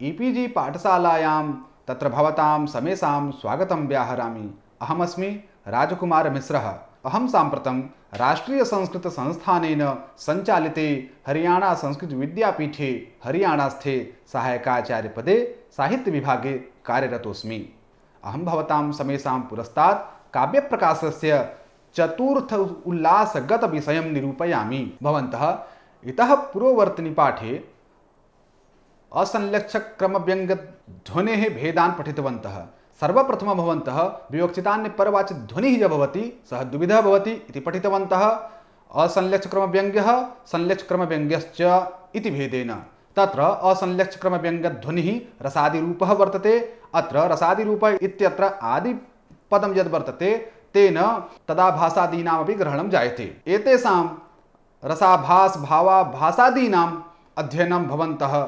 E-PG पाठशालायां तत्र भवतां समेषां स्वागतं व्याहरामि। अहमस्मि राजकुमारमिश्रः। अहं साम्प्रतं राष्ट्रीयसंस्कृतसंस्थानेन सञ्चालिते हरियाणा संस्कृतविद्यापीठे हरियाणास्थे सहायकाचार्यपदे साहित्यविभागे कार्यरतोऽस्मि। अहं भवतां समेषां पुरस्तात् काव्यप्रकाशस्य चतुर्थ उल्लासगतविषयं निरूपयामि। भवन्तः इतः पूर्ववर्तिनि पाठे असंलक्ष्यक्रमव्यङ्ग्यध्वनेः भेदान् पठितवन्तः। सर्वप्रथमं भवन्तः विवक्षितान्यपरवाच्यध्वनिः यः भवति सः द्विविधः भवति इति पठितवन्तः। असंलक्ष्यक्रमव्यङ्ग्यः संलक्ष्यक्रमव्यङ्ग्यश्च इति भेदेन। तत्र असंलक्ष्यक्रमव्यङ्ग्यध्वनिः रसादिरूपः वर्तते। अत्र रसादिरूपः इत्यत्र आदिपदं यद् वर्तते तेन तदाभासादीनामपि ग्रहणं जायते। एतेषां रसाभास भावाभासादीनाम् अध्ययनं भवन्तः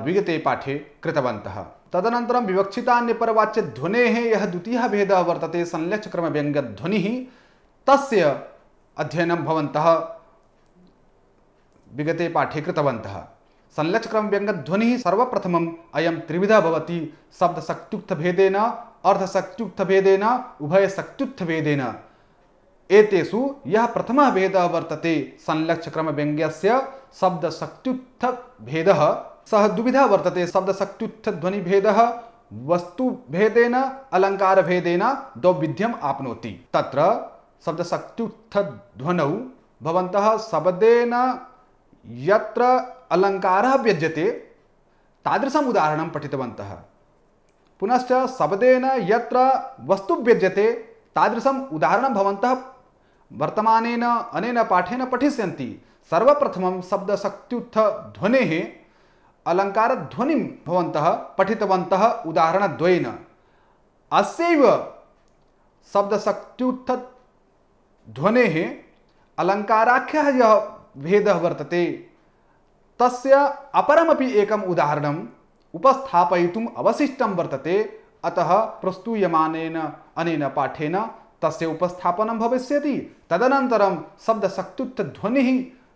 विगते पाठे कृतवन्तः। तदनन्तरं विवक्षितान्यपरवाच्यध्वनेः यः द्वितीयः भेदः वर्तते संलक्ष्यक्रमव्यङ्ग्यध्वनिः, तस्य अध्ययनं भवन्तः विगते पाठे कृतवन्तः। संलक्ष्यक्रमव्यङ्ग्यध्वनिः सर्वप्रथमम् अयं त्रिविधः भवति। शब्दशक्त्युक्तभेदेन, अर्थशक्त्युक्तभेदेन, उभयशक्त्युक्तभेदेन। एतेषु यः प्रथमः भेदः वर्तते संलक्ष्यक्रमव्यङ्ग्यस्य शब्दशक्त्युक्तभेदः, सः द्विविधः वर्तते। शब्दशक्त्युक्तध्वनिभेदः वस्तुभेदेन अलङ्कारभेदेन द्वैविध्यम् आपनोति। तत्र शब्दशक्त्युक्तध्वनौ भवन्तः शब्देन यत्र अलङ्कारः व्यज्यते तादृशम् उदाहरणं पठितवन्तः। पुनश्च शब्देन यत्र वस्तु व्यज्यते तादृशम् उदाहरणं भवन्तः वर्तमानेन अनेन पाठेन पठिष्यन्ति। सर्वप्रथमं शब्दशक्त्युक्तध्वनेः अलङ्कारध्वनिं भवन्तः पठितवन्तः उदाहरणद्वयेन। अस्यैव शब्दशक्त्युक्तध्वनेः अलङ्काराख्यः यः भेदः वर्तते तस्य अपरमपि एकम् उदाहरणम् उपस्थापयितुम् अवशिष्टं वर्तते। अतः प्रस्तूयमानेन अनेन पाठेन तस्य उपस्थापनं भविष्यति। तदनन्तरं शब्दशक्त्युक्तध्वनिः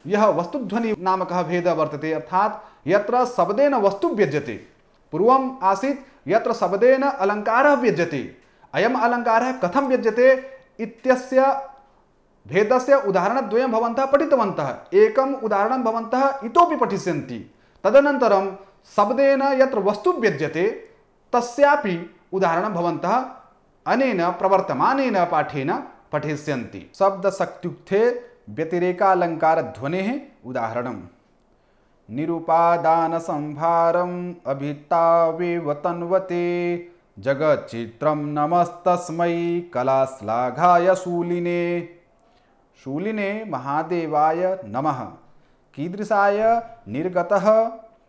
यः वस्तुध्वनि नामकः भेदः वर्तते, अर्थात् यत्र शब्देन वस्तु व्यज्यते। पूर्वम् आसीत् यत्र शब्देन अलङ्कारः व्यज्यते। अयम् अलङ्कारः कथं व्यज्यते इत्यस्य भेदस्य उदाहरणद्वयं भवन्तः पठितवन्तः। एकम् उदाहरणं भवन्तः इतोपि पठिष्यन्ति। तदनन्तरं शब्देन यत्र वस्तु व्यज्यते तस्यापि उदाहरणं भवन्तः अनेन प्रवर्तमानेन पाठेन पठिष्यन्ति। शब्दशक्त्युक्ते व्यतिरेकालङ्कारध्वनेः उदाहरणं निरुपादानसंभारम् अभितावेव तन्वते जगच्चित्रं नमस्तस्मै कलाश्लाघाय शूलिने। शूलिने महादेवाय नमः। कीदृशाय निर्गतः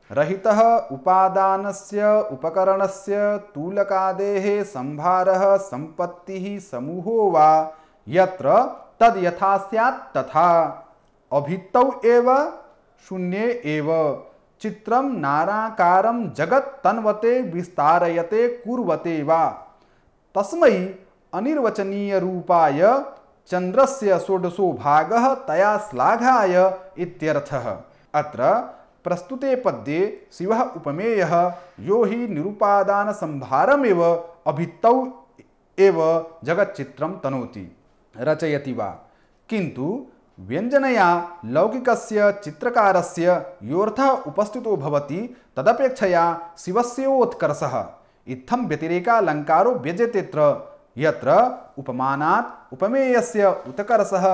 रहितः उपादानस्य उपकरणस्य तूलकादेः संभारः संपत्तिः समूहो वा यत्र तद् यथा स्यात् तथा अभित्तौ एव शून्ये एव चित्रं नाराकारं जगत् तन्वते विस्तारयते कुर्वते वा तस्मै अनिर्वचनीय रूपाय चन्द्रस्य षोडशो भागः तया श्लाघाय इत्यर्थः। अत्र प्रस्तुते पद्ये शिवः उपमेयः यो हि निरुपादानसंभारमेव अभित्तौ एव जगच्चित्रं तनोति रचयति वा। किन्तु व्यञ्जनया लौकिकस्य चित्रकारस्य योऽर्थः उपस्थितो भवति तदपेक्षया शिवस्योत्कर्षः। इत्थं व्यतिरेकालङ्कारो व्यज्यतेऽत्र यत्र उपमानात् उपमेयस्य उत्कर्षः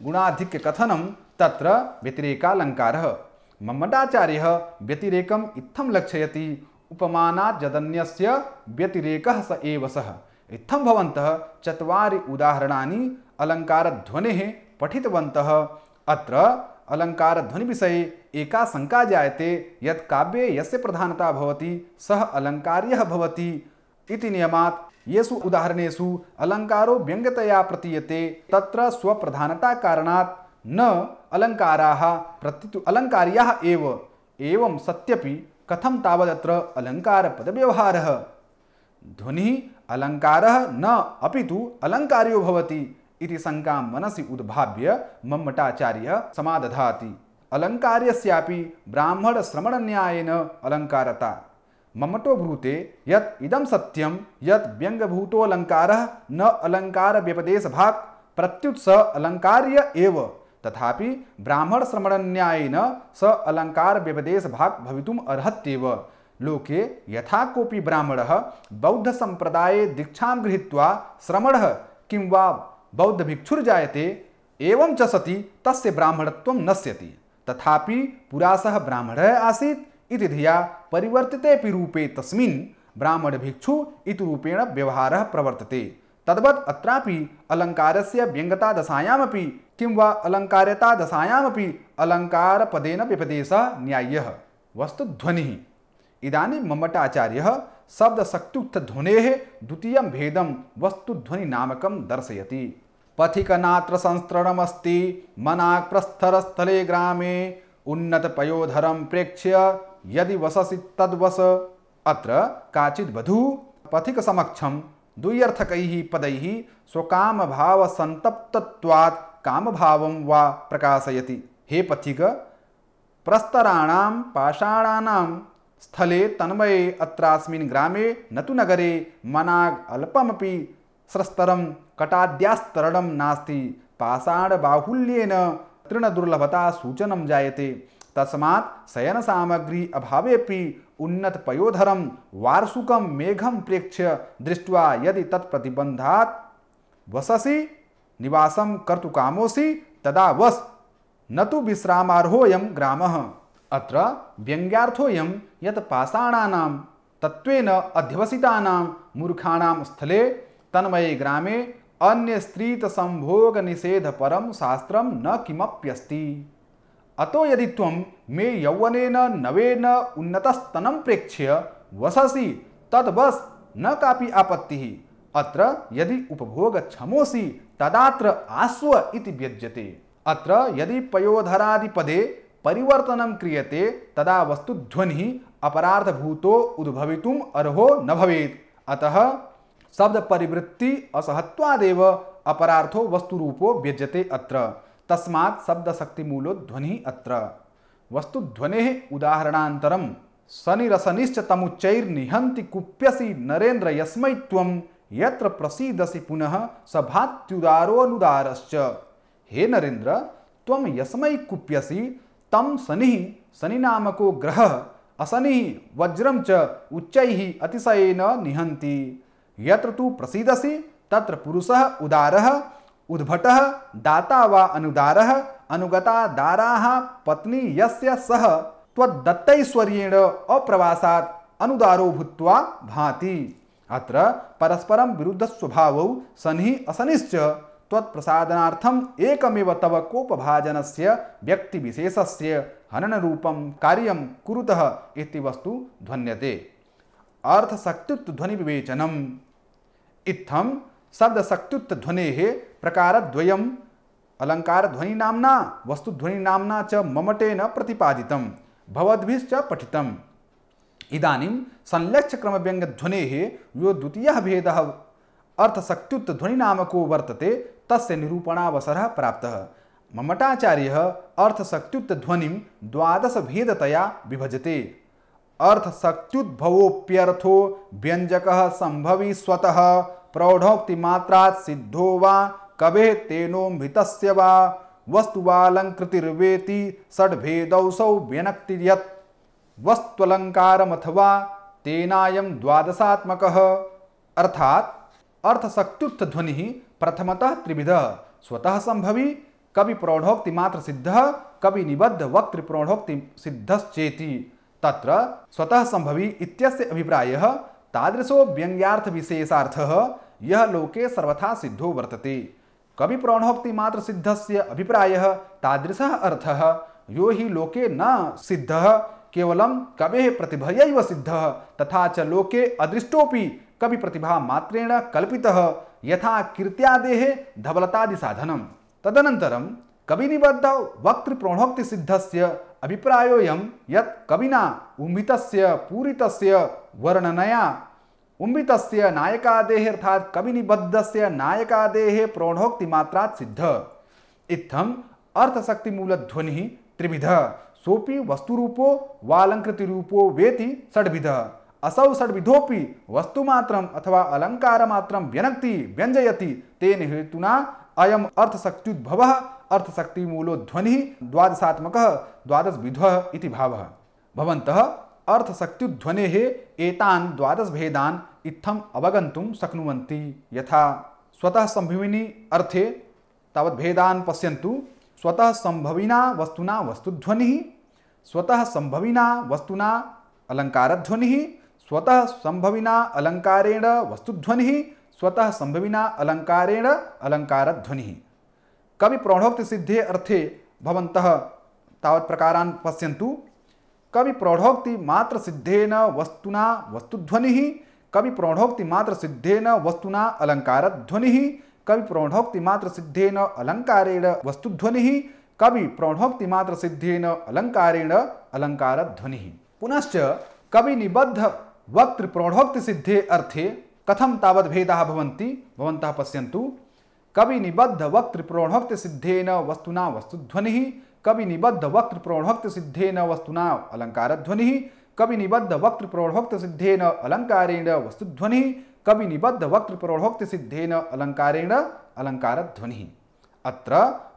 गुणाधिक्यकथनं तत्र व्यतिरेकालङ्कारः। मम्मटाचार्यः व्यतिरेकम् इत्थं लक्षयति उपमानात् यदन्यस्य व्यतिरेकः स एव सः। इत्थं भवन्तः चत्वारि उदाहरणानि अलङ्कारध्वनेः पठितवन्तः। अत्र अलङ्कारध्वनिविषये एका शङ्का जायते यत् काव्ये यस्य प्रधानता भवति सः अलङ्कार्यः भवति इति नियमात् येषु उदाहरणेषु अलङ्कारो व्यङ्ग्यतया प्रतीयते तत्र स्वप्रधानता कारणात् न अलङ्काराः प्रत्युत अलङ्कार्याः एव। एवं सत्यपि कथं तावदत्र अलङ्कारपदव्यवहारः। ध्वनिः अलङ्कारः न अपितु अलङ्कार्यो भवति इति शङ्कां मनसि उद्भाव्य मम्मटाचार्यः समादधाति। अलङ्कार्यस्यापि ब्राह्मणश्रमणन्यायेन अलङ्कारता ममटो ब्रूते यत् इदं सत्यं यत् व्यङ्गभूतोऽलङ्कारः न अलङ्कार व्यपदेश भाक् प्रत्युत स अलङ्कार्य एव तथापि ब्राह्मण श्रमणन्यायेन स अलङ्कार व्यपदेश भाक् भवितुम् अर्हत्येव। लोके यथा कोऽपि ब्राह्मणः बौद्ध संप्रदाये दीक्षां गृहीत्वा श्रमणः किं वा बौद्ध भिक्षुर्जायते एवं च सति तस्य ब्राह्मणत्वं नश्यति। तथापि पुरा सः ब्राह्मणः आसीत् इति धिया परिवर्तितेऽपि रूपे तस्मिन् ब्राह्मण भिक्षु इति रूपेण व्यवहारः प्रवर्तते। तद्वत् अत्रापि अलङ्कारस्य व्यङ्गता दशायामपि किं वा अलङ्कार्यता दशायामपि अलङ्कारपदेन व्यपदेशः न्याय्यः। वस्तुध्वनिः। इदानीं मम्मटाचार्यः शब्दशक्त्युक्तध्वनेः द्वितीयं भेदं वस्तुध्वनिनामकं दर्शयति। पथिकनात्र संस्रणमस्ति मनाक् प्रस्थरस्थले ग्रामे उन्नतपयोधरं प्रेक्ष्य यदि वससि तद्वस। अत्र काचिद् वधूः पथिकसमक्षं द्व्यर्थकैः पदैः स्वकामभावसन्तप्तत्वात् कामभावं वा प्रकाशयति। हे पथिक, प्रस्तराणां पाषाणानां स्थले तन्मये अत्रास्मिन् ग्रामे न तु नगरे मनाग् अल्पमपि स्रस्तरं कटाद्यास्तरणं नास्ति। पाषाणबाहुल्येन तृणदुर्लभता सूचनं जायते। तस्मात् शयनसामग्री अभावेपि उन्नतपयोधरं वार्षुकं मेघं प्रेक्ष्य दृष्ट्वा यदि तत्प्रतिबन्धात् वससि निवासं कर्तुकामोऽसि तदा वस, न तु विश्रामार्होऽयं ग्रामः। अत्र व्यङ्ग्यार्थोऽयं यत् पाषाणानां तत्त्वेन अध्यवसितानां मूर्खाणां स्थले तन्मये ग्रामे अन्यस्त्रीतसंभोगनिषेधपरं शास्त्रं न किमप्यस्ति। अतो यदि त्वं मे यौवनेन नवेन उन्नतस्तनं प्रेक्ष्य वससि तद्वस्, न कापि आपत्तिः। अत्र यदि उपभोगक्षमोऽसि तदात्र आस्व इति व्यज्यते। अत्र यदि पयोधरादिपदे परिवर्तनं क्रियते तदा वस्तुध्वनिः अपरार्थभूतो उद्भवितुम् अर्हो न भवेत्। अतः शब्द परिवृत्ति असहत्वादेव अपरार्थो वस्तुरूपो व्यज्यते अत्र। तस्मात् शब्दशक्तिमूलो ध्वनिः अत्र। वस्तुध्वनेः उदाहरणान्तरं शनिरशनिश्च तमुच्चैर्निहन्ति कुप्यसि नरेन्द्र यस्मै त्वं यत्र प्रसीदसि पुनः स भात्युदारोऽनुदारश्च। हे नरेन्द्र, त्वं यस्मै कुप्यसि तं शनिः शनिनामको ग्रहः अशनिः वज्रं च उच्चैः अतिशयेन निहन्ति। यत्र तु प्रसीदसि तत्र पुरुषः उदारः उद्भटः दाता वा अनुदारः अनुगता दाराः पत्नी यस्य सः त्वद्दत्तैश्वर्येण अप्रवासात् अनुदारो भूत्वा भाति। अत्र परस्परं विरुद्धस्वभावौ शनिः अशनिश्च त्वत्प्रसादनार्थम् एकमेव तव कोपभाजनस्य व्यक्तिविशेषस्य हननरूपं कार्यं कुरुतः इति वस्तु ध्वन्यते। अर्थशक्त्युक्तध्वनिविवेचनम्। इत्थं शब्दशक्त्युक्तध्वनेः प्रकारद्वयम् अलङ्कारध्वनिनाम्ना वस्तुध्वनिनाम्ना च मम्मटेन प्रतिपादितं भवद्भिश्च पठितम्। इदानीं संलक्ष्यक्रमव्यङ्ग्यध्वनेः यो द्वितीयः भेदः अर्थशक्त्युक्तध्वनिनामको वर्तते तस्य निरूपणावसरः प्राप्तः। मम्मटाचार्यः अर्थशक्त्युक्तध्वनिं द्वादशभेदतया विभजते। अर्थशक्त्युद्भवोऽप्यर्थो व्यञ्जकः सम्भवी स्वतः प्रौढोक्तिमात्रात् सिद्धो वा कवेः तेनोऽम्भितस्य वा वस्तुवालङ्कृतिर्वेति षड्भेदौसौ व्यनक्ति यत् वस्त्वलङ्कारमथवा तेनायं द्वादशात्मकः। अर्थात् अर्थशक्त्युक्तध्वनिः प्रथमतः त्रिविधः स्वतः सम्भवी कवि प्रौढोक्तिमात्र सिद्धः कवि निबद्ध वक्तृ प्रौढोक्ति सिद्धश्चेति। तत्र स्वतः सम्भवी इत्यस्य अभिप्रायः तादृशो व्यङ्ग्यार्थ विशेषार्थः यः लोके सर्वथा सिद्धो वर्तते। कवि प्रौढोक्तिमात्र सिद्धस्य अभिप्रायः तादृशः अर्थः यो हि लोके न सिद्धः केवलं कवेः प्रतिभयैव सिद्धः तथा च लोके अदृष्टोपि कवि प्रतिभा मात्रेण कल्पितः यथा कीर्त्यादेः धवलतादिसाधनं। तदनन्तरं कविनिबद्ध वक्तृप्रौढोक्ति सिद्धस्य अभिप्रायोऽयं यत् कविना उम्भितस्य पूरितस्य वर्णनया उम्भितस्य नायकादेः अर्थात् कविनिबद्धस्य नायकादेः प्रौढोक्तिमात्रात् सिद्धः। इत्थम् अर्थशक्तिमूलध्वनिः त्रिविधः सोऽपि वस्तुरूपो वालङ्कृतिरूपो वेति षड्विधः। असौ षड्विधोपि वस्तुमात्रम् अथवा अलङ्कारमात्रं व्यनक्ति व्यञ्जयति तेन हेतुना अयम् अर्थशक्त्युद्भवः अर्थशक्तिमूलो ध्वनिः द्वादशात्मकः द्वादशविधः इति भावः। भवन्तः अर्थशक्त्युध्वनेः एतान् द्वादशभेदान् इत्थम् अवगन्तुं शक्नुवन्ति। यथा स्वतः संभविनी अर्थे तावत् भेदान् पश्यन्तु। स्वतः संभविना वस्तुना वस्तुध्वनिः, स्वतः संभविना वस्तुना अलङ्कारध्वनिः, स्वतः संभविना अलङ्कारेण वस्तुध्वनिः, स्वतः संभविना अलङ्कारेण अलङ्कारध्वनिः। कवि प्रौढोक्ति सिद्धे अर्थे भवन्तः तावत् प्रकारान् पश्यन्तु। कवि प्रौढोक्ति मात्र सिद्धेन वस्तुना वस्तुध्वनिः, कवि प्रौढोक्ति मात्र सिद्धेन वस्तुना अलङ्कारध्वनिः, कवि प्रौढोक्ति मात्र सिद्धेन अलङ्कारेण वस्तुध्वनिः, कवि प्रौढोक्ति मात्र सिद्धेन अलङ्कारेण अलङ्कारध्वनिः। पुनश्च कवि निबद्ध वक्तृ प्रौढोक्ति सिद्धे अर्थे कथं तावद् भेदाः भवन्ति भवन्तः पश्यन्तु। कवि निबद्ध वक्तृ प्रौढोक्ति सिद्धेन वस्तुना वस्तुध्वनिः, कवि निबद्ध वक्तृ प्रौढोक्ति सिद्धेन वस्तुना अलङ्कारध्वनिः, कवि निबद्ध वक्तृ प्रौढोक्ति सिद्धेन अलङ्कारेण वस्तुध्वनिः, कवि निबद्ध वक्तृ प्रौढोक्ति सिद्धेन अलङ्कारेण अलङ्कारध्वनिः। अत्र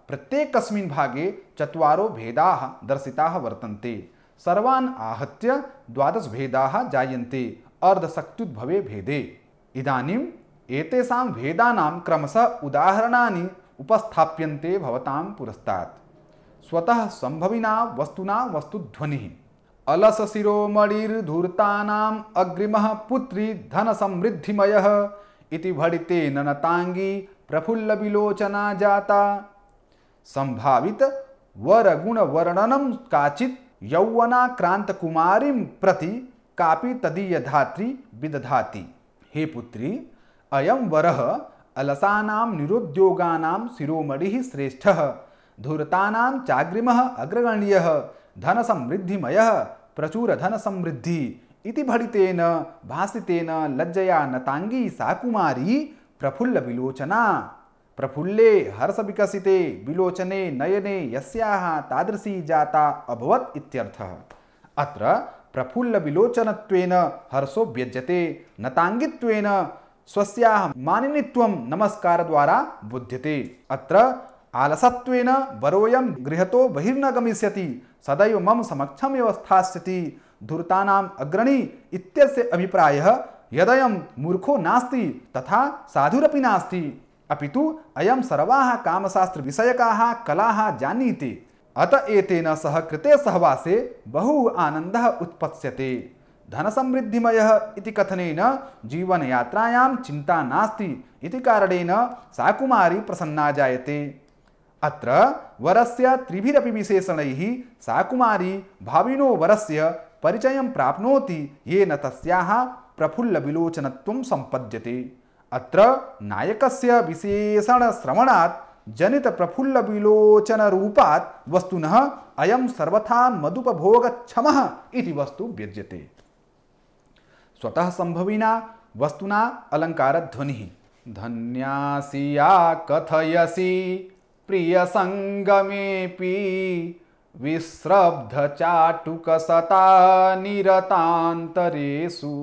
प्रत्येकस्मिन् भागे चत्वारो भेदाः दर्शिताः वर्तन्ते। सर्वान् आहत्य द्वादश भेदाः जायन्ते अर्धशक्त्युद्भवे भेदे। इदानीम् एतेषां भेदानां क्रमशः उदाहरणानि उपस्थाप्यन्ते भवतां पुरस्तात्। स्वतः संभविना वस्तुना वस्तुध्वनिः। अलस शिरोमणिर्धूर्तानाम् अग्रिमः पुत्री धनसमृद्धिमयः इति भणितेन नताङ्गी प्रफुल्लविलोचना जाता। संभावित वरगुणवर्णनं काचित् यौवनाक्रान्तकुमारीं प्रति कापि तदीयधात्री विदधाति। हे पुत्री, अयं वरः अलसानां निरुद्योगानां शिरोमणिः श्रेष्ठः, धूर्तानां चाग्रिमः अग्रगण्यः, धनसमृद्धिमयः, प्रचुर धनसमृद्धि इति भणितेन भासितेन लज्जया नताङ्गी सा कुमारी प्रफुल्लविलोचना। प्रफुल्ले हर्षविकसिते विलोचने नयने यस्याः तादृशी जाता अभवत् इत्यर्थः। अत्र प्रफुल्लविलोचनत्वेन हर्षो व्यज्यते, नताङ्गित्वेन स्वस्याः मानिनीत्वं नमस्कारद्वारा बुध्यते। अत्र आलसत्वेन वरोऽयं गृहतो बहिर्न गमिष्यति, सदैव मम समक्षमेव स्थास्यति। धूर्तानाम् अग्रणी इत्यस्य अभिप्रायः यदयं मूर्खो नास्ति तथा साधुरपि नास्ति, अपितु अयं सर्वाः कामशास्त्रविषयकाः कलाः जानीते। अत एतेन सह कृते सहवासे बहु आनन्दः उत्पत्स्यते। धनसमृद्धिमयः इति कथनेन जीवनयात्रायां चिन्ता नास्ति इति कारणेन सा कुमारी प्रसन्ना जायते। अत्र वरस्य त्रिभिरपि विशेषणैः सा कुमारी भाविनो वरस्य परिचयं प्राप्नोति, येन तस्याः प्रफुल्लविलोचनत्वं सम्पद्यते। अत्र नायकस्य विशेषणश्रवणात् जनित प्रफुल्लविलोचनरूपात् वस्तुनः अयं सर्वथा मदुपभोगक्षमः इति वस्तु व्यज्यते। स्वतः संभविना वस्तुना अलङ्कारध्वनिः। धन्यासि या कथयसि प्रियसङ्गमेऽपि विश्रब्धचाटुकसता निरतान्तरेषु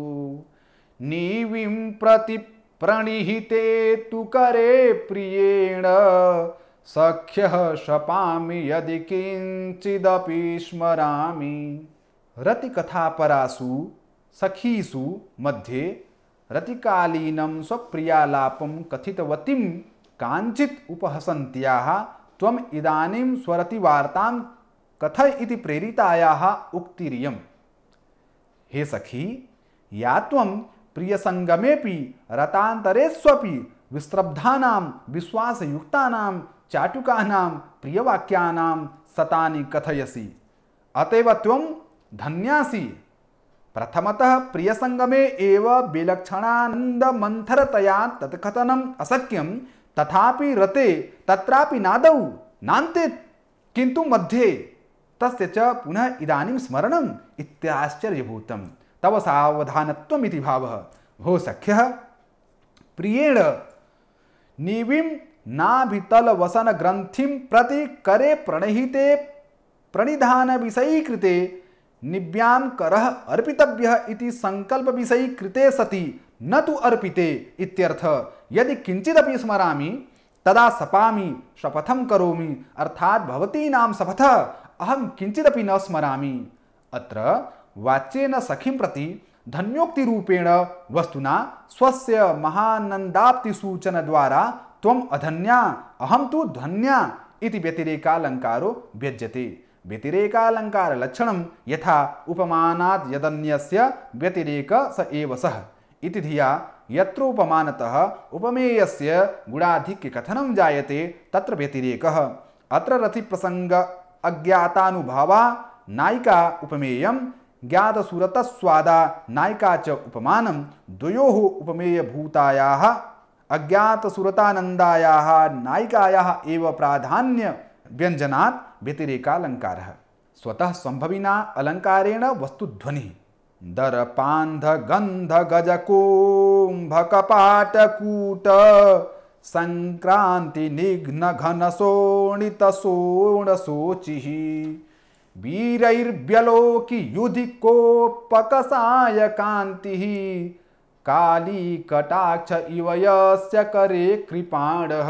नीविं प्रति प्रणिहिते तु करे प्रियेण सख्यः शपामि यदि किञ्चिदपि स्मरामि। रतिकथापरासु सखीसु मध्ये रतिकालीनं स्वप्रियालापं कथितवतीं काञ्चित् उपहसन्त्याः त्वम् इदानीं स्वरतिवार्तां कथय इति प्रेरितायाः उक्तिरियम्। हे सखी, या त्वं प्रियसङ्गमेऽपि रतान्तरेष्वपि विश्रब्धानां विश्वासयुक्तानां चाटुकानां प्रियवाक्यानां सतानि कथयसि, अतएव त्वं धन्यासि। प्रथमतः प्रियसङ्गमे एव विलक्षणानन्दमन्थरतया तत्कथनम् अशक्यं, तथापि रते तत्रापि नादौ नान्ते किन्तु मध्ये तस्य च पुनः इदानीं स्मरणम् इत्याश्चर्यभूतं तव सावधानत्वम् इति भावः। भो सख्यः, प्रियेण नीविं नाभितलवसनग्रन्थिं प्रति करे प्रणहिते प्रणिधानविषयीकृते निव्याम करः अर्पितव्यः इति संकल्प विषयी कृते सति न तु अर्पिते इत्यर्थ। यदि किंचिदपि स्मरामि तदा सपामि शपथं करोमि अर्थात भवतीनां शपथः अहं किंचिदपि न स्मरामि। अत्र वाच्येन सखीं प्रति धन्योक्तिरूपेण वस्तुना स्वस्य महानन्दाप्ति सूचन द्वारा त्वम् अधन्या अहं तु धन्या इति व्यतिरेकालंकारो व्यज्यते। व्यतिरेकालंकार लक्षणं यथा उपमानात् यदन्यस्य व्यतिरेक स एव सः इति धिया यत्र उपमानतः उपमेयस्य गुणाधिक्य कथनं जायते तत्र व्यतिरेकः। अत्र रति प्रसंग अज्ञातानुभावा नायिका उपमेयं ज्ञातसुरतस्वादा नायिका च उपमानं द्वयोः उपमेयभूतायाः अज्ञातसुरतानन्दायाः नायिकायाः एव प्राधान्य व्यञ्जनात् व्यतिरेकालंकारः। स्वतः संभविना अलंकारेण वस्तुध्वनिः दर्पान्ध गंध गजकुंभ कपाटकूट संक्रांति निघ्न घन शोणित शोणशोचिः वीरैर्व्यलोकि युधि कोपकसाय कान्तिः काली कटाक्ष इव यस्य करे कृपाणः।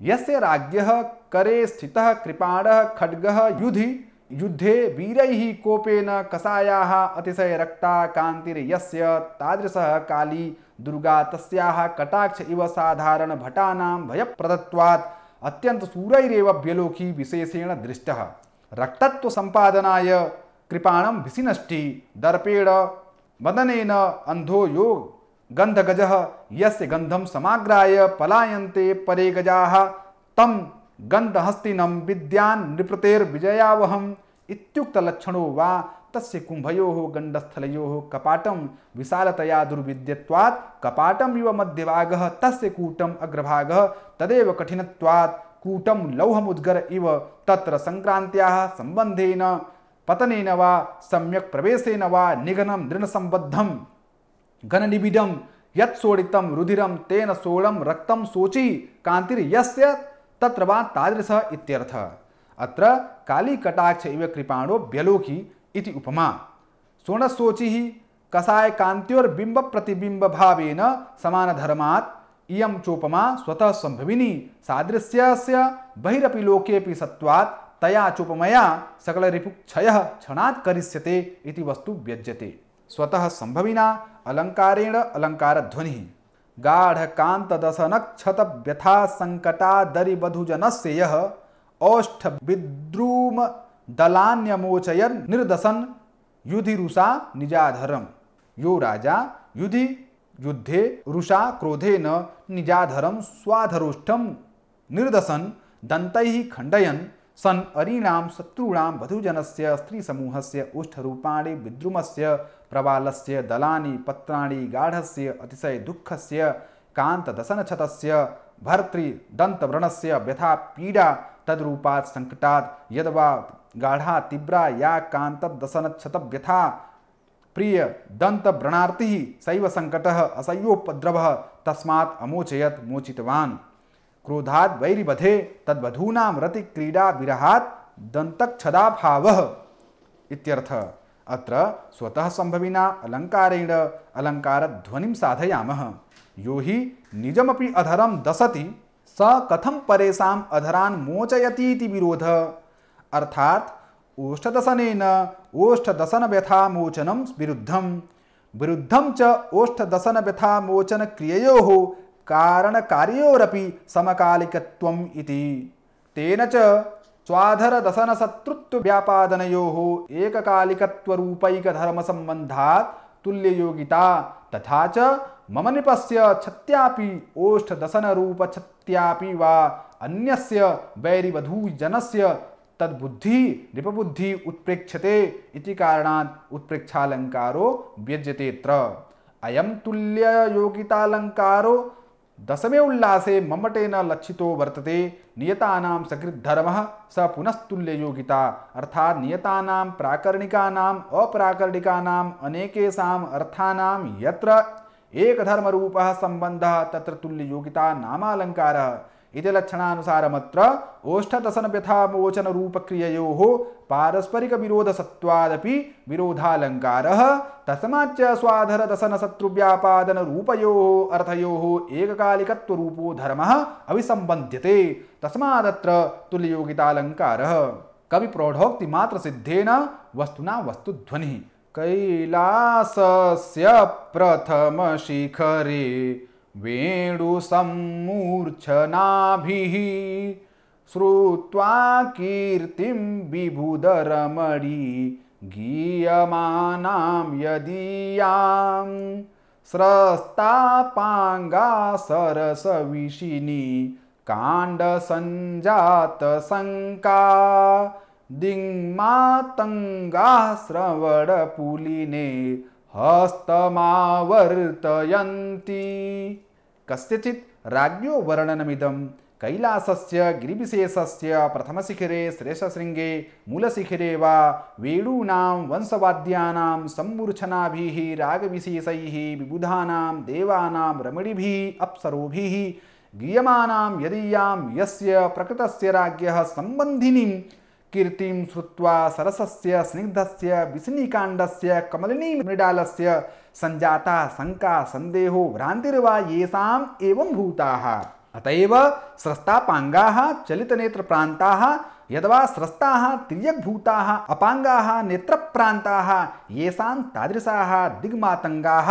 यस्य राज्ञः करे स्थितः कृपाणः खड्गः युधि युद्धे वीरैः कोपेन कसायाः अतिशय रक्ता कान्तिर्यस्य तादृशः काली दुर्गा तस्याः कटाक्ष इव साधारण भटानां भयप्रदत्वात् अत्यंत सूरैरेव व्यलोकी विशेषेण दृष्टः। रक्तत्व संपादनाय कृपाणं विशिनष्टि दर्पेण मदनेन अंधो यो गंधगजः यस्य गंधं समाग्राय पलायन्ते परे गजाः तं गंधहस्तिनं विद्यान् नृपतेर्विजयावहम् इत्युक्त लक्षणो वा तस्य कुंभयोः गंडस्थलयोः कपाटं विशालतया दुर्विद्यत्वात् कपाटम् इव मध्यभागः तस्य कूटम् अग्रभागः तदेव कठिनत्वात् कूटं लौहमुद्गर इव तत्र संक्रान्त्याः संबंधेन पतनेन वा सम्यक् प्रवेशेन वा निघनं दृढसंबद्धं घननिबिडं यत्सोडितं रुधिरं तेन सोळं रक्तं शोची कान्तिर्यस्य तत्र वा तादृशः इत्यर्थः। अत्र काली कटाक्ष इव कृपाणो व्यलोकी इति उपमा। शोणशोचिः कसाय कान्त्योर्बिम्ब प्रतिबिम्ब भावेन समानधर्मात् इयं चोपमा स्वतः संभविनी सादृश्यस्य बहिरपि लोकेऽपि सत्वात् तया चोपमया सकल रिपुक्षयः क्षणात् करिष्यते इति वस्तु व्यज्यते। स्वतः संभविना अलंकारेण अलंकारध्वनिः गाढ़ कांत दशनक्षत व्यथा संकटा दरिबधुजनस्य यः औष्ठ विद्रूम दलान्यमोचयन् निर्दशन युधिरुषा निजाधरम्। यो राजा युधि युद्धे रुषा क्रोधेन निजाधरं स्वाधरोष्ठं निर्दशन दन्तैः खण्डयन् सन अरीणां शत्रूणां वधूजनस्य स्त्रीसमूहस्य ओष्ठरूपाणि विद्रुमस्य प्रवालस्य दलानि पत्राणि गाढस्य अतिशय दुःखस्य कान्तदशनक्षतस्य भर्तृदन्तव्रणस्य व्यथा पीडा तद्रूपात् संकटात् यद्वा गाढ़ा तीव्रा या कान्तदशनक्षत व्यथा प्रिय दन्तव्रणार्तिः सैव संकटः असह्योपद्रवः तस्मात् अमोचयत् मोचितवान्। क्रोधात् वैरिवधे तद्वधूनां रति क्रीडा विरहात् दन्तक्षदाभावः इत्यर्थः। अत्र स्वतः संभविना अलंकारेण अलंकारध्वनिं साधयामः। यो हि निजमपि अधरं दशति स कथं परेषाम् अधरान् मोचयतीति विरोधः। अर्थात् ओष्ठदशनेन ओष्ठदशनव्यथामोचनं विरुद्धं च ओष्ठदशनव्यथामोचन क्रिययोः कारणकार्योरपि समकालिकत्वम् इति। तेन च स्वाधरदशनशत्रुत्व व्यापादनयोः एककालिकत्वरूपैकधर्मसम्बन्धात् तुल्ययोगिता तथा च मम नृपस्य छत्यापि ओष्ठदशनरूपछत्यापि वा अन्यस्य वैरिवधूजनस्य तद्बुद्धि नृपबुद्धि उत्प्रेक्ष्यते इति कारणात् उत्प्रेक्षालंकारो व्यज्यतेऽत्र। अयं तुल्ययोगितालंकारो दशमे उल्लासे मम्मटेन लक्षितो वर्तते। नियतानां सकृद्धर्मः स पुनस्तुल्ययोगिता अर्थात् नियतानां प्राकरणिकानाम् अप्राकरणिकानाम् अनेकेषाम् अर्थानां यत्र एकधर्मरूपः सम्बन्धः तत्र तुल्ययोगिता नामालंकारः इति लक्षणानुसारमत्र ओष्ठदशनव्यथामोचनरूपक्रिययोः पारस्परिकविरोधसत्त्वादपि विरोधालङ्कारः तस्माच्च स्वाधरदशनशत्रुव्यापादनरूपयोः अर्थयोः एककालिकत्वरूपो धर्मः अभिसम्बध्यते तस्मादत्र तुल्ययोगितालङ्कारः कविप्रौढोक्तिमात्रसिद्धेन वस्तुना वस्तुध्वनिः कैलासस्य प्रथमशिखरे वेणुसम्मूर्च्छनाभिः श्रुत्वा कीर्तिं विबुधरमणी गीयमानां यदीयां स्रस्तापाङ्गा सरसविशिनी काण्डसञ्जातशङ्का दिङ्मातङ्गाः श्रवणपुलिने हस्तमावर्तयन्ति कस्यचित् राज्ञो वर्णनमिदं कैलासस्य गिरिविशेषस्य प्रथमशिखरे श्रेष्ठशृङ्गे मूलशिखरे वा वेणूनां वंशवाद्यानां सम्मूर्छनाभिः रागविशेषैः विबुधानां देवानां रमणीभिः अप्सरोभिः गीयमानां यदीयां यस्य प्रकृतस्य राज्ञः सम्बन्धिनीं कीर्तिं श्रुत्वा सरसस्य स्निग्धस्य विशिनीकाण्डस्य कमलिनी मृडालस्य संजाता शंका संदेहो भ्रांतिर्वा येषाम् एवं भूताः अतएव स्रस्तापाङ्गाः चलितनेत्रप्रान्ताः यद्वा स्रस्ताः तिर्यग्भूताः अपाङ्गाः नेत्रप्रान्ताः येषां तादृशाः दिग्मातङ्गाः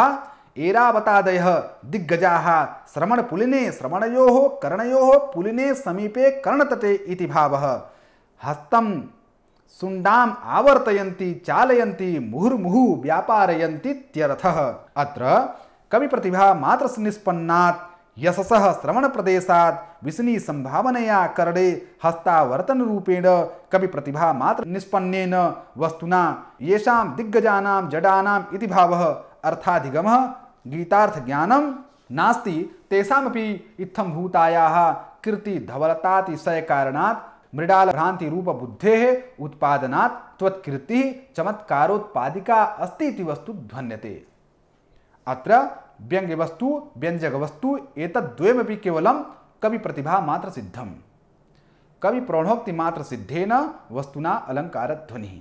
एरावतादयः दिग्गजाः श्रवणपुलिने श्रवणयोः कर्णयोः पुलिने समीपे कर्णतटे इति भावः हस्तं सुण्डाम् आवर्तयन्ति चालयन्ति मुहुर्मुहुः व्यापारयन्ति इत्यर्थः अत्र कविप्रतिभा मात्रस्य निष्पन्नात् यशसः श्रवणप्रदेशात् विशिनी संभावनया कर्णे हस्तावर्तनरूपेण कविप्रतिभा मात्र निष्पन्नेन वस्तुना येषां दिग्गजानां जडानाम् इति भावः अर्थाधिगमः गीतार्थज्ञानं नास्ति तेषामपि इत्थम्भूतायाः कीर्तिधवलतातिशयकारणात् मृडालभ्रान्तिरूपबुद्धेः उत्पादनात् त्वत्कीर्तिः चमत्कारोत्पादिका अस्ति इति वस्तु ध्वन्यते। अत्र व्यङ्ग्यवस्तु व्यञ्जकवस्तु एतद्द्वयमपि केवलं कविप्रतिभामात्रसिद्धं कविप्रौढोक्तिमात्रसिद्धेन वस्तुना अलङ्कारध्वनिः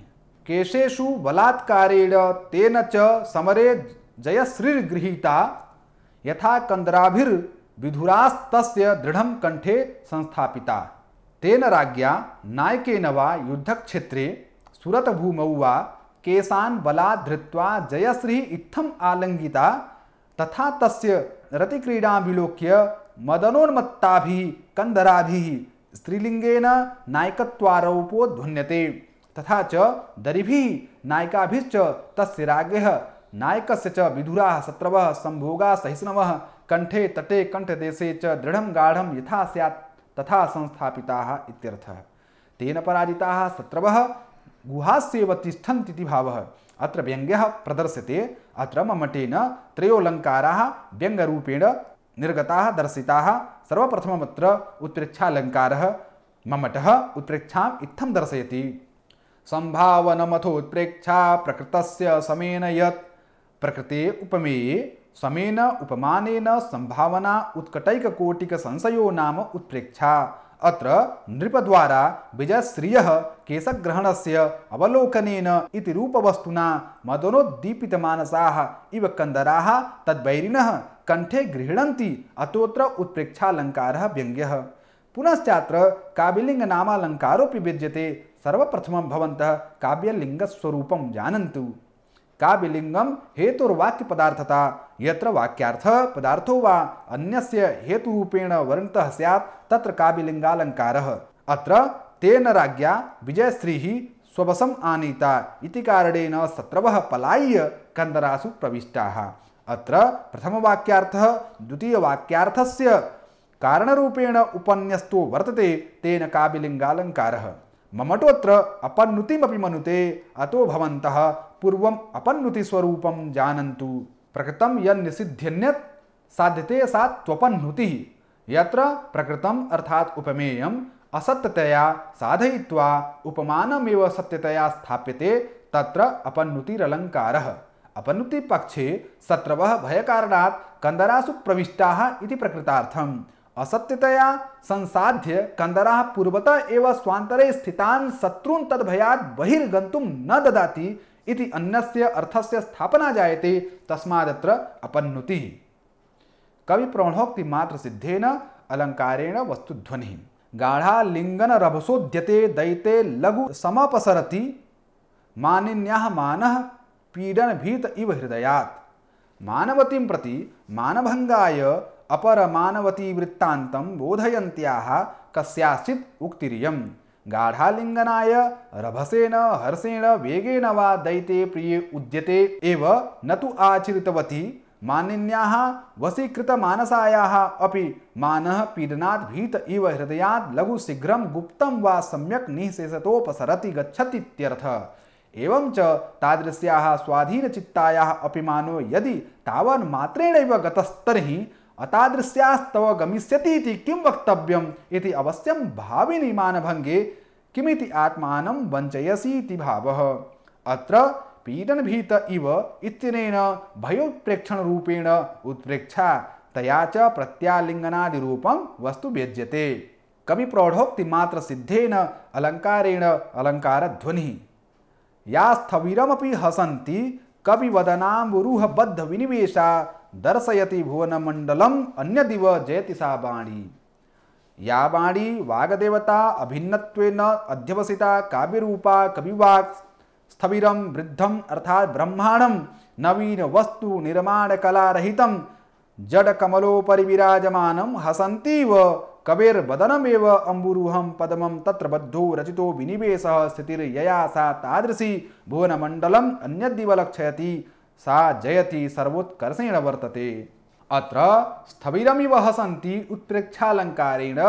केशेषु बलात्कारेण तेन च समरे जयश्रीर्गृहीता यथा कन्दराभिर्विधुरास्तस्य दृढं कंठे संस्थापिता तेन राज्ञा नायकेन वा युद्धक्षेत्रे सुरतभूमौ वा केशान् बलात् धृत्वा जयश्री इत्थम् आलिङ्गिता तथा तस्य रतिक्रीडां विलोक्य मदनोन्मत्ताभिः कन्दराभिः स्त्रीलिङ्गेन नायकत्वारोपो ध्वन्यते तथा च दरिभिः नायिकाभिश्च तस्य राज्ञः नायकस्य च विधुराः शत्रवः संभोगाः सहिष्णवः कंठे तटे कंठदेशे च दृढं गाढं यथा स्यात् तथा संस्थापिताः इत्यर्थः तेन पराजिताः शत्रवः गुहास्येव तिष्ठन्ति इति भावः अत्र व्यङ्ग्यः प्रदर्श्यते अत्र मम्मटेन त्रयोऽलङ्काराः व्यङ्ग्यरूपेण निर्गताः दर्शिताः सर्वप्रथममत्र उत्प्रेक्षालङ्कारः मम्मटः उत्प्रेक्षाम् इत्थं दर्शयति संभावनमथोत्प्रेक्षा प्रकृतस्य समेन यत् प्रकृते उपमेये समेन उपमानेन संभावना उत्कटैककोटिक संशयो नाम उत्प्रेक्षा अत्र नृपद्वारा विजयश्रियः केशग्रहणस्य अवलोकनेन इति रूपवस्तुना मदनोद्दीपितमानसाः इव कन्दराः तद्वैरिणः कंठे गृह्णन्ति अतोऽत्र उत्प्रेक्षालङ्कारः व्यङ्ग्यः पुनश्चात्र काव्यलिङ्गनामालङ्कारोऽपि विद्यते सर्वप्रथमं भवन्तः काव्यलिङ्गस्वरूपं जानन्तु काव्यलिङ्गं हेतुर्वाक्यपदार्थता यत्र वाक्यार्थः पदार्थो वा अन्यस्य हेतुरूपेण वर्णितः स्यात् तत्र काव्यलिङ्गालङ्कारः अत्र तेन राज्ञा विजयश्रीः स्ववशम् आनीता इति कारणेन शत्रवः पलाय्य कन्दरासु प्रविष्टाः अत्र प्रथमवाक्यार्थः द्वितीयवाक्यार्थस्य कारणरूपेण उपन्यस्तो वर्तते तेन काव्यलिङ्गालङ्कारः ममटोऽत्र अपन्नुतिमपि मनुते अतो भवन्तः पूर्वम् अपन्नुतिस्वरूपं जानन्तु प्रकृतं यन्निषिध्यन्यत् साध्यते सा त्वपन्नुतिः यत्र प्रकृतम् अर्थात् उपमेयम् असत्यतया साधयित्वा उपमानमेव सत्यतया स्थाप्यते तत्र अपन्नुतिरलङ्कारः अपन्नुतिपक्षे शत्रवः भयकारणात् कन्दरासु प्रविष्टाः इति प्रकृतार्थम् असत्यतया संसाध्य कंदराः पूर्वतः एव स्वान्तरे स्थितान् शत्रून् तद्भयात् बहिर्गन्तुं न ददाति इति अन्यस्य अर्थस्य स्थापना जायते, तस्मादत्र अपन्नुतिः। कवि प्रौढोक्ति मात्र सिद्धेन अलंकारेण वस्तुध्वनिः गाढ़ालिंगन रभसोद्यते दैते लघु समपसरति मानिन्याः मानः पीडन भीत इव हृदयात्। मानवतीं प्रति मानभंगाय अपर मानवती वृत्तान्तं बोधयन्त्याः कस्याचित् उक्तिरियं। गाढ़ालिंगनाय रभसेन हर्षेण वेगेन वा दैते प्रिये उद्यते एव न तु आचरितवती मानिन्याः वशीकृतमानसायाः अपि मानः पीडनात् भीत इव हृदयात् लघु शीघ्रं गुप्तं वा सम्यक् निःशेषतोपसरति गच्छतीत्यर्थः। एवं च तादृश्याः स्वाधीनचित्तायाः अपि मानो यदि तावन्मात्रेणैव गतस्तर्हि अतादृश्यास्तव गमिष्यतीति किं वक्तव्यम् इति अवश्यं भाविनि मानभंगे किमिति आत्मानं वञ्चयसीति भावः। अत्र पीडनभीत इव इत्यनेन भयोत्प्रेक्षण रूपेण उत्प्रेक्षा तया च प्रत्यालिंगनादि रूपं वस्तु व्यज्यते। कवि प्रौढोक्ति मात्र सिद्धेन अलंकारेण अलंकार ध्वनिः या स्थविरमपि हसन्ति कविवदनाम्बुरुह बद्ध विनिवेशा दर्शयति भुवनमण्डलम् अन्यदिव जयति सा वाणी। या वाणी वागदेवता अभिन्नत्वेन अध्यवसिता काव्यरूपा कविवाक् स्थविरं वृद्धम अर्थात ब्रह्मांडं नवीन वस्तु निर्माण कला रहितं जड़ कमलोपरि विराजमानं हसन्तीव कवेर्वदनमेव अम्बुरुहं पद्मं तत्र बद्धो रचितो विनिवेशः स्थितिर्यया सा तादृशी भुवनमण्डलम् अन्यदिव लक्षयति सा जयति सर्वोत्कर्षेण वर्तते। अत्र स्थविरमिव हसन्ति उत्प्रेक्षालंकारेण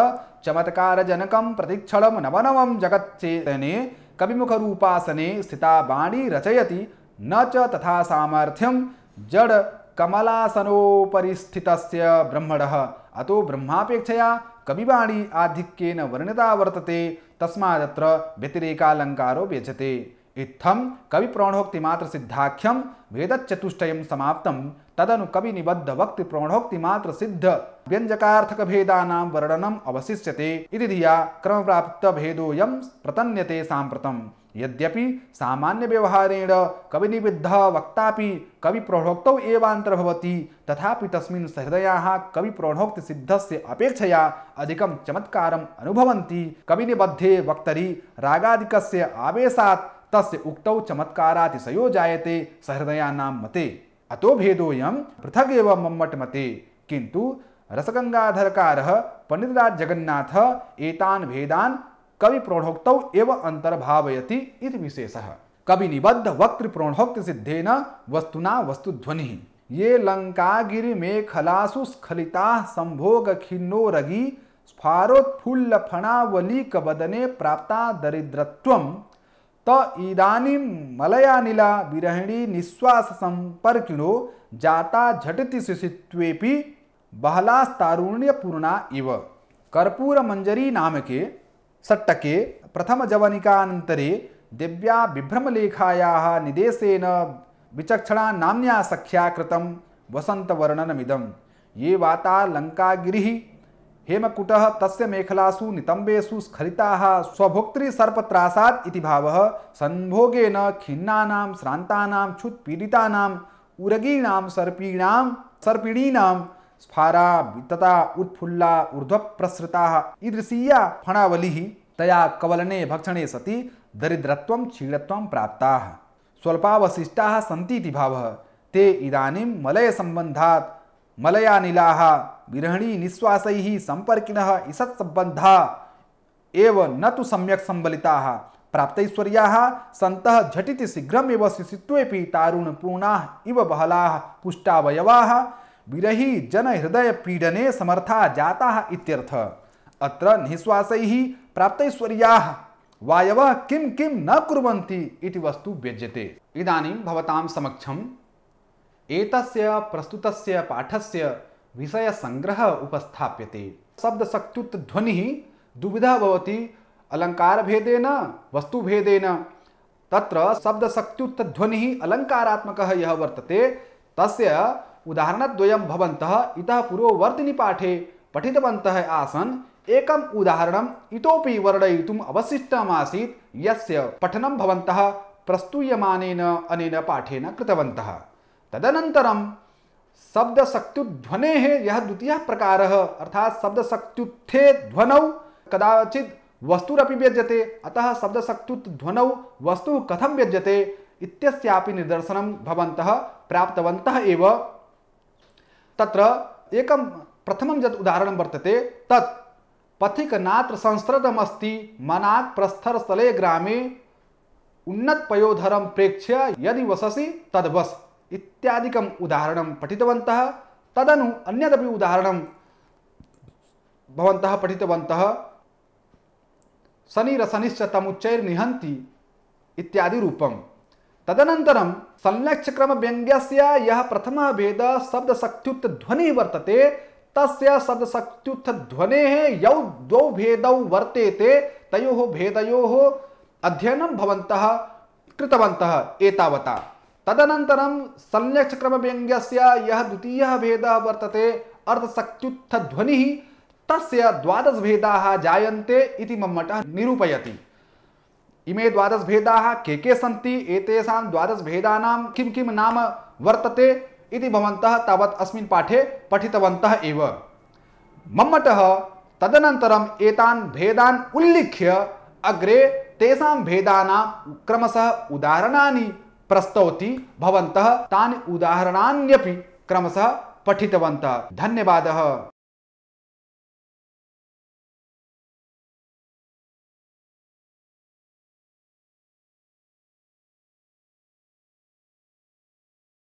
चमत्कारजनकं प्रतिक्षणं नवनवं जगच्चेतने कविमुखरूपासने स्थिता वाणी रचयति न च तथा सामर्थ्यं जड़ कमलासनोपरिस्थितस्य ब्रह्मणः। अतो ब्रह्मापेक्षया कविवाणी आधिक्येन वर्णिता वर्तते, तस्मादत्र व्यतिरेकालंकारो व्यज्यते। इत्थं कवि प्रौढोक्ति मात्र सिद्धाख्यं भेदचतुष्टयं समाप्तं। तदनु कवि निबद्ध वक्ति प्रौढोक्ति मात्र सिद्ध व्यंजकार्थक भेदानां वर्णनम् अवशिष्यते इति धिया क्रमप्राप्त भेदोऽयं प्रतन्यते साम्प्रतम्। यद्यपि सामान्य व्यवहारेण कवि निबद्ध वक्तापि कवि प्रौढोक्तौ एवान्तर्भवति, तथापि तस्मिन् सहृदयाः कवि प्रौढोक्ति सिद्धस्य अपेक्षया अधिकं चमत्कारम् अनुभवन्ति। कवि निबद्धे वक्तरि रागादिकस्य आवेशात् तस्य उक्तौ चमत्कारातिशयो जायते सहृदयानां मते। अतो भेदोऽयं पृथगेव मम्मट मते, किन्तु रसगंगाधरकारः पंडितराज जगन्नाथ एतान् भेदान् कवि प्रौढोक्तौ एव अंतर्भावयति इति विशेषः। कवि निबद्ध वक्तृ प्रौढोक्ति सिद्धेन वस्तुना वस्तुध्वनिः ये लंकागिरिमेखलासु स्खलिताः संभोग खिन्नोरगी स्फारोत्फुल्ल फणावलीक वदने प्राप्ता दरिद्रत्वं त इदानीं मलयानिला विरहिणी निश्वास संपर्किणो जाता झटिति शिशित्वेपि बहलास्तारुण्यपूर्णा इव। कर्पूर मंजरी नामके सट्टके प्रथम जवनिकानन्तरे दिव्या विभ्रमलेखायाः निदेशेन विचक्षणा नाम्न्या सख्या कृतं वसन्तवर्णनमिदं। ये वाता लंकागिरिः हेमकुटः तस्य मेखलासु नितंबेषु स्खलिताः स्वभोक्तृ सर्पत्रासात् इति भावः। संभोगेन खिन्नानां श्रान्तानां क्षुत्पीडितानां उरगीणां सर्पिणीनां स्फारा वितता उत्फुल्ला ऊर्ध्वप्रसृताः ईदृशीया फणावलिः तया कवलने भक्षणे सति दरिद्रत्वं क्षीणत्वं प्राप्ताः स्वल्पावशिष्टाः सन्ति इति भावः। ते इदानीं मलय संबन्धात् मलयानिलाः विरहिणी निश्वासैः संपर्किणः ईषत्सम्बन्धा एव न तु सम्यक् संबलिताः प्राप्तैश्वर्याः सन्तः झटिति शीघ्रमेव शिशित्वेपि तारुणपूर्णाः इव बहलाः पुष्टावयवाः विरही जन हृदय पीडने समर्था जाताः इत्यर्थः। अत्र निःश्वासैः प्राप्तैश्वर्याः वायवः किं किं न कुर्वन्ति इति वस्तु व्यज्यते। इदानीं भवतां समक्षम् एतस्य प्रस्तुतस्य पाठस्य विषय संग्रह उपस्थाप्यते। शब्दशक्त्युक्त ध्वनिः दुविधा भवति अलंकार भेदेन वस्तुभेदेन। तत्र शब्दशक्त्युक्त ध्वनिः अलंकारात्मकः यः वर्तते तस्य उदाहरणद्वयं भवन्तः इतः पूर्ववर्तिनि पाठे पठितवन्तः आसन् एकम् उदाहरणम् इतोपि वर्णयितुम् अवशिष्टमासीत् यस्य पठनं भवन्तः प्रस्तूयमानेन अनेन पाठेन कृतवन्तः। तदनन्तरं शब्दशक्त्युध्वनेः यः द्वितीयः प्रकारः अर्थात् शब्दशक्त्युत्थे ध्वनौ कदाचित् वस्तुरपि व्यज्यते, अतः शब्दशक्त्युत्ध्वनौ वस्तुः कथं व्यज्यते इत्यस्यापि निदर्शनं भवन्तः प्राप्तवन्तः एव। तत्र एकं प्रथमं यत् उदाहरणं वर्तते तत् पथिकनात्र संस्कृतमस्ति मनाक् प्रस्थरस्थले ग्रामे उन्नतपयोधरं प्रेक्ष्य यदि वससि तद्वस् इत्यादिकम् उदाहरणं पठितवन्तः। तदनु अन्यदपि उदाहरणं भवन्तः पठितवन्तः शनिरशनिश्च तमुच्चैर्निहन्ति इत्यादि रूपं। तदनन्तरं संलक्ष्यक्रमव्यङ्ग्यस्य यः प्रथमः भेदः शब्दशक्त्युत्ध्वनिः वर्तते तस्य शब्दशक्त्युत्ध्वनेः यौ द्वौ भेदौ वर्तेते तयोः भेदयोः अध्ययनं भवन्तः कृतवन्तः एतावता। तदनन्तरं संलक्ष्यक्रमव्यङ्ग्यस्य यः द्वितीयः भेदः वर्तते अर्धशक्त्युत्ध्वनिः तस्य 12 भेदाः जायन्ते इति मम्मटः निरूपयति। इमे 12 भेदाः के सन्ति, एतेषां 12 भेदानां किं किं नाम वर्तते इति भवन्तः तावत् अस्मिन् पाठे पठितवन्तः एव। मम्मटः तदनन्तरम् एतान् भेदान् उल्लिख्य अग्रे तेषां भेदानां क्रमशः उदाहरणानि प्रस्तौति। भवन्तः तानि उदाहरणान्यपि क्रमशः पठितवन्तः। धन्यवादः।